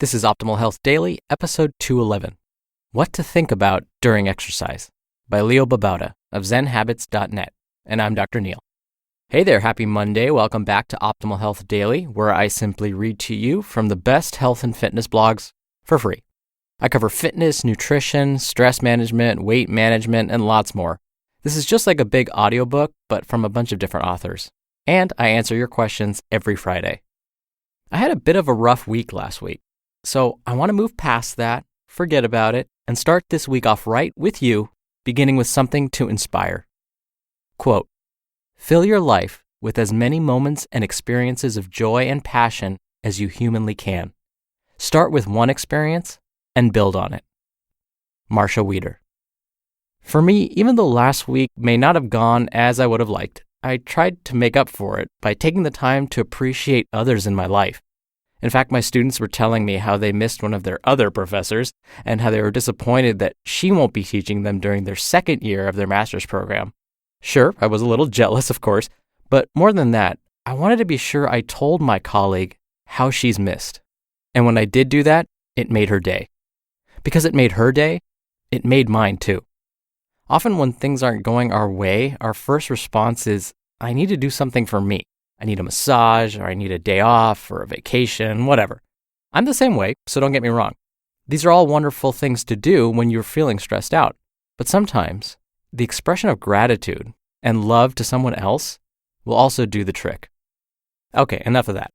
This is Optimal Health Daily, episode 211. What to Think About During Exercise by Babauta of Zen Habits.net. And I'm Dr. Neal. Hey there, happy Monday. Welcome back to Optimal Health Daily, where I simply read to you from the best health and fitness blogs for free. I cover fitness, nutrition, stress management, weight management, and lots more. This is just like a big audiobook, but from a bunch of different authors. And I answer your questions every Friday. I had a bit of a rough week last week. So I want to move past that, forget about it, and start this week off right with you, beginning with something to inspire. Quote, "Fill your life with as many moments and experiences of joy and passion as you humanly can. Start with one experience and build on it." Marsha Weeder. For me, even though last week may not have gone as I would have liked, I tried to make up for it by taking the time to appreciate others in my life. In fact, my students were telling me how they missed one of their other professors and how they were disappointed that she won't be teaching them during their second year of their master's program. Sure, I was a little jealous, of course, but more than that, I wanted to be sure I told my colleague how she's missed. And when I did do that, it made her day. Because it made her day, it made mine too. Often when things aren't going our way, our first response is, I need to do something for me. I need a massage, or I need a day off, or a vacation, whatever. I'm the same way, so don't get me wrong. These are all wonderful things to do when you're feeling stressed out. But sometimes, the expression of gratitude and love to someone else will also do the trick. Okay, enough of that.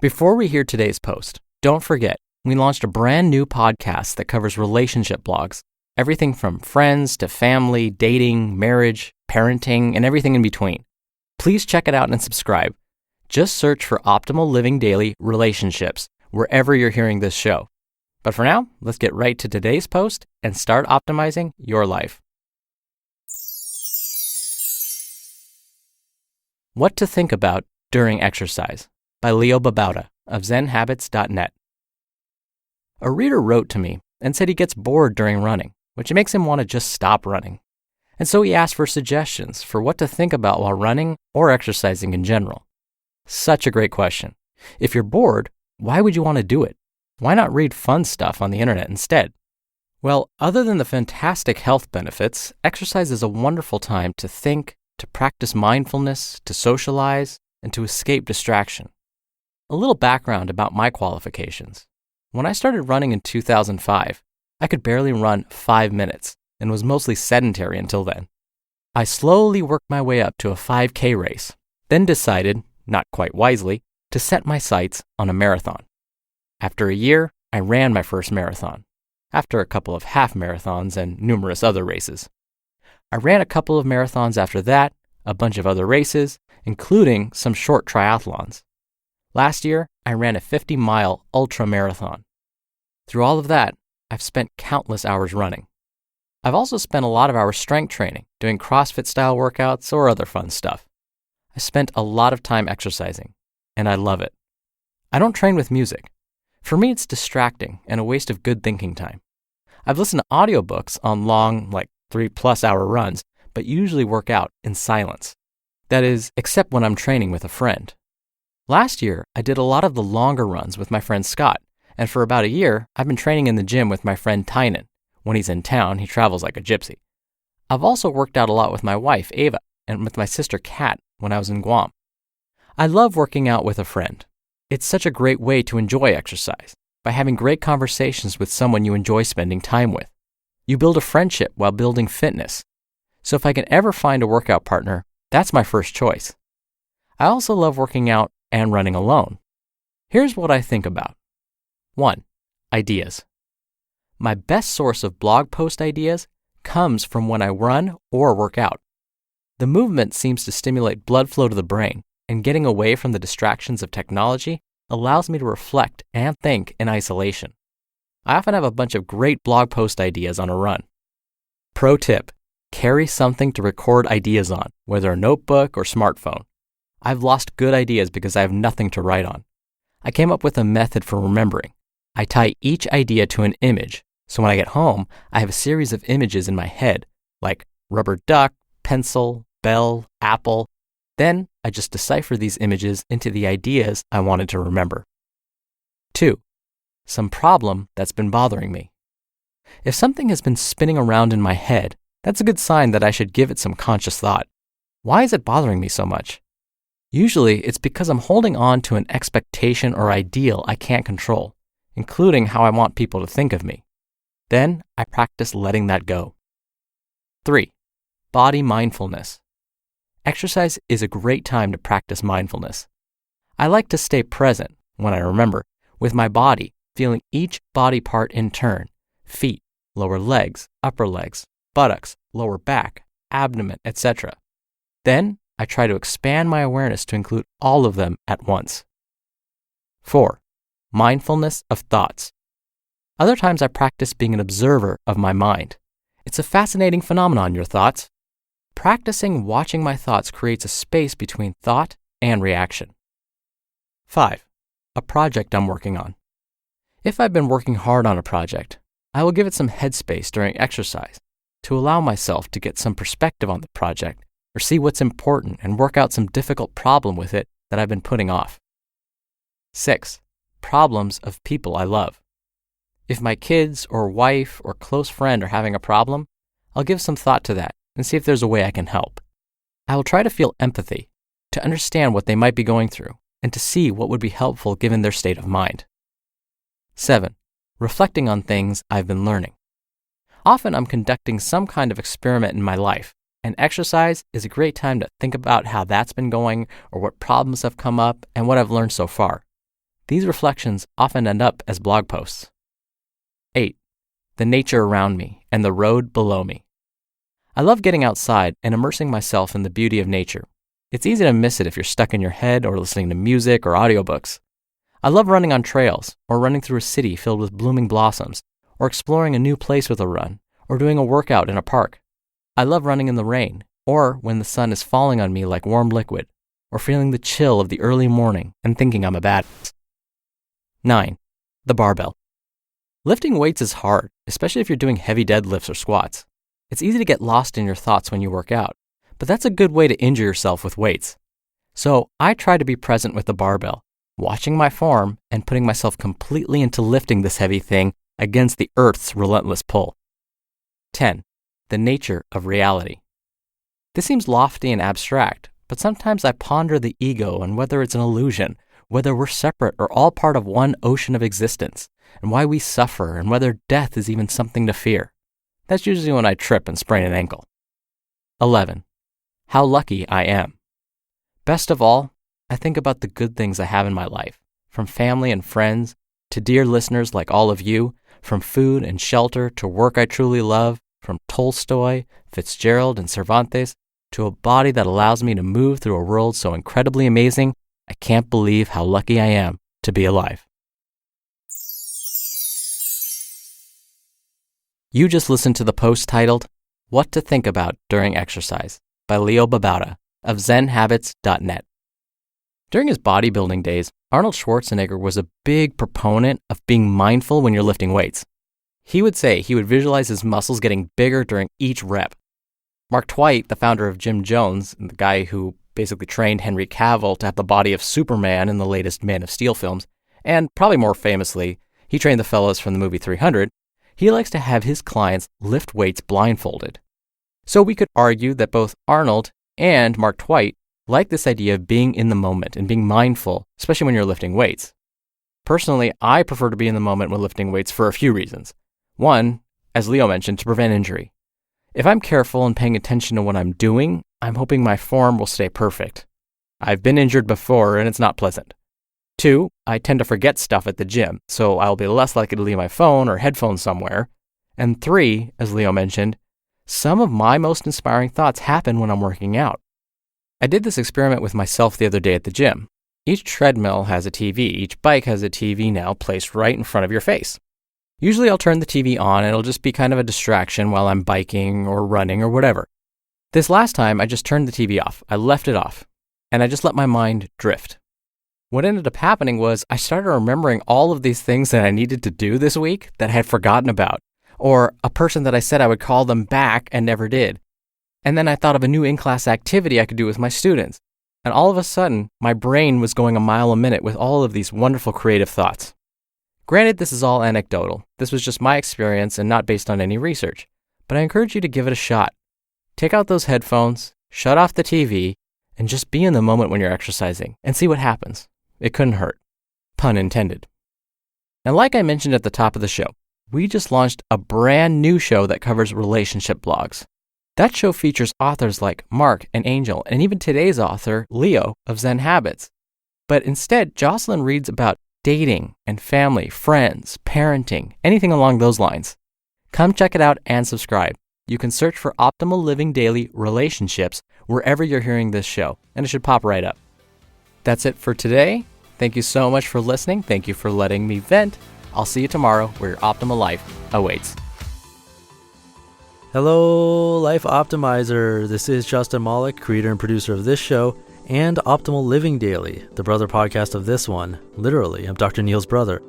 Before we hear today's post, don't forget, we launched a brand new podcast that covers relationship blogs, everything from friends to family, dating, marriage, parenting, and everything in between. Please check it out and subscribe. Just search for Optimal Living Daily Relationships wherever you're hearing this show. But for now, let's get right to today's post and start optimizing your life. What to Think About During Exercise by Babauta of ZenHabits.net. A reader wrote to me and said he gets bored during running, which makes him want to just stop running. And so he asked for suggestions for what to think about while running or exercising in general. Such a great question. If you're bored, why would you want to do it? Why not read fun stuff on the internet instead? Well, other than the fantastic health benefits, exercise is a wonderful time to think, to practice mindfulness, to socialize, and to escape distraction. A little background about my qualifications. When I started running in 2005, I could barely run 5 minutes and was mostly sedentary until then. I slowly worked my way up to a 5K race, then decided, not quite wisely, to set my sights on a marathon. After a year, I ran my first marathon, after a couple of half marathons and numerous other races. I ran a couple of marathons after that, a bunch of other races, including some short triathlons. Last year, I ran a 50-mile ultra marathon. Through all of that, I've spent countless hours running. I've also spent a lot of hours strength training, doing CrossFit-style workouts or other fun stuff. I spent a lot of time exercising, and I love it. I don't train with music. For me, it's distracting and a waste of good thinking time. I've listened to audiobooks on long, 3+ hour runs, but usually work out in silence. That is, except when I'm training with a friend. Last year, I did a lot of the longer runs with my friend Scott, and for about a year, I've been training in the gym with my friend Tynan. When he's in town, he travels like a gypsy. I've also worked out a lot with my wife, Ava, and with my sister, Kat, when I was in Guam. I love working out with a friend. It's such a great way to enjoy exercise, by having great conversations with someone you enjoy spending time with. You build a friendship while building fitness. So if I can ever find a workout partner, that's my first choice. I also love working out and running alone. Here's what I think about. 1. Ideas. My best source of blog post ideas comes from when I run or work out. The movement seems to stimulate blood flow to the brain, and getting away from the distractions of technology allows me to reflect and think in isolation. I often have a bunch of great blog post ideas on a run. Pro tip, carry something to record ideas on, whether a notebook or smartphone. I've lost good ideas because I have nothing to write on. I came up with a method for remembering. I tie each idea to an image, so when I get home, I have a series of images in my head, like rubber duck, pencil, bell, apple. Then I just decipher these images into the ideas I wanted to remember. 2. some problem that's been bothering me. If something has been spinning around in my head, that's a good sign that I should give it some conscious thought. Why is it bothering me so much? Usually, it's because I'm holding on to an expectation or ideal I can't control, including how I want people to think of me. Then, I practice letting that go. 3. Body mindfulness. Exercise is a great time to practice mindfulness. I like to stay present, when I remember, with my body, feeling each body part in turn: feet, lower legs, upper legs, buttocks, lower back, abdomen, etc. Then, I try to expand my awareness to include all of them at once. 4. Mindfulness of thoughts. Other times I practice being an observer of my mind. It's a fascinating phenomenon, your thoughts. Practicing watching my thoughts creates a space between thought and reaction. 5. A project I'm working on. If I've been working hard on a project, I will give it some headspace during exercise to allow myself to get some perspective on the project or see what's important and work out some difficult problem with it that I've been putting off. 6. Problems of people I love. If my kids or wife or close friend are having a problem, I'll give some thought to that and see if there's a way I can help. I will try to feel empathy, to understand what they might be going through, and to see what would be helpful given their state of mind. 7. Reflecting on things I've been learning. Often I'm conducting some kind of experiment in my life, and exercise is a great time to think about how that's been going or what problems have come up and what I've learned so far. These reflections often end up as blog posts. 8. The nature around me and the road below me. I love getting outside and immersing myself in the beauty of nature. It's easy to miss it if you're stuck in your head or listening to music or audiobooks. I love running on trails or running through a city filled with blooming blossoms or exploring a new place with a run or doing a workout in a park. I love running in the rain or when the sun is falling on me like warm liquid or feeling the chill of the early morning and thinking I'm a badass. 9. The barbell. Lifting weights is hard, especially if you're doing heavy deadlifts or squats. It's easy to get lost in your thoughts when you work out, but that's a good way to injure yourself with weights. So I try to be present with the barbell, watching my form and putting myself completely into lifting this heavy thing against the earth's relentless pull. 10. The nature of reality. This seems lofty and abstract, but sometimes I ponder the ego and whether it's an illusion, whether we're separate or all part of one ocean of existence, and why we suffer and whether death is even something to fear. That's usually when I trip and sprain an ankle. 11. How lucky I am. Best of all, I think about the good things I have in my life, from family and friends to dear listeners like all of you, from food and shelter to work I truly love, from Tolstoy, Fitzgerald, and Cervantes to a body that allows me to move through a world so incredibly amazing, I can't believe how lucky I am to be alive. You just listened to the post titled, What to Think About During Exercise by Neal Babauta of ZenHabits.net. During his bodybuilding days, Arnold Schwarzenegger was a big proponent of being mindful when you're lifting weights. He would say he would visualize his muscles getting bigger during each rep. Mark Twight, the founder of Jim Jones, and the guy who basically trained Henry Cavill to have the body of Superman in the latest Man of Steel films, and probably more famously, he trained the fellows from the movie 300, he likes to have his clients lift weights blindfolded. So we could argue that both Arnold and Mark Twight like this idea of being in the moment and being mindful, especially when you're lifting weights. Personally, I prefer to be in the moment when lifting weights for a few reasons. One, as Leo mentioned, to prevent injury. If I'm careful and paying attention to what I'm doing, I'm hoping my form will stay perfect. I've been injured before and it's not pleasant. 2, I tend to forget stuff at the gym, so I'll be less likely to leave my phone or headphones somewhere. And 3, as Leo mentioned, some of my most inspiring thoughts happen when I'm working out. I did this experiment with myself the other day at the gym. Each treadmill has a TV. Each bike has a TV now placed right in front of your face. Usually I'll turn the TV on and it'll just be kind of a distraction while I'm biking or running or whatever. This last time, I just turned the TV off. I left it off, and I just let my mind drift. What ended up happening was I started remembering all of these things that I needed to do this week that I had forgotten about, or a person that I said I would call them back and never did. And then I thought of a new in-class activity I could do with my students. And all of a sudden, my brain was going a mile a minute with all of these wonderful creative thoughts. Granted, this is all anecdotal. This was just my experience and not based on any research. But I encourage you to give it a shot. Take out those headphones, shut off the TV, and just be in the moment when you're exercising and see what happens. It couldn't hurt. Pun intended. And like I mentioned at the top of the show, we just launched a brand new show that covers relationship blogs. That show features authors like Mark and Angel, and even today's author, Leo of Zen Habits. But instead, Jocelyn reads about dating and family, friends, parenting, anything along those lines. Come check it out and subscribe. You can search for Optimal Living Daily Relationships wherever you're hearing this show, and it should pop right up. That's it for today. Thank you so much for listening. Thank you for letting me vent. I'll see you tomorrow where your optimal life awaits. Hello, Life Optimizer. This is Justin Malik, creator and producer of this show and Optimal Living Daily, the brother podcast of this one. Literally, I'm Dr. Neal's brother.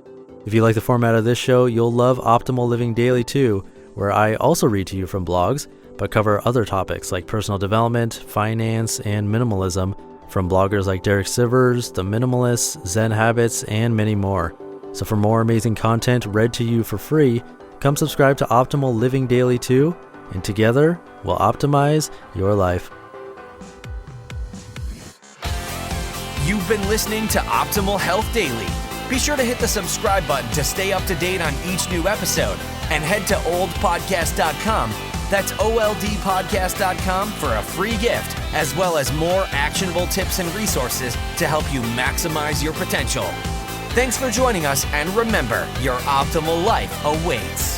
If you like the format of this show, you'll love Optimal Living Daily too, where I also read to you from blogs, but cover other topics like personal development, finance, and minimalism from bloggers like Derek Sivers, The Minimalists, Zen Habits, and many more. So for more amazing content read to you for free, come subscribe to Optimal Living Daily too, and together we'll optimize your life. You've been listening to Optimal Health Daily. Be sure to hit the subscribe button to stay up to date on each new episode, and head to oldpodcast.com. That's oldpodcast.com for a free gift, as well as more actionable tips and resources to help you maximize your potential. Thanks for joining us, and remember, your optimal life awaits.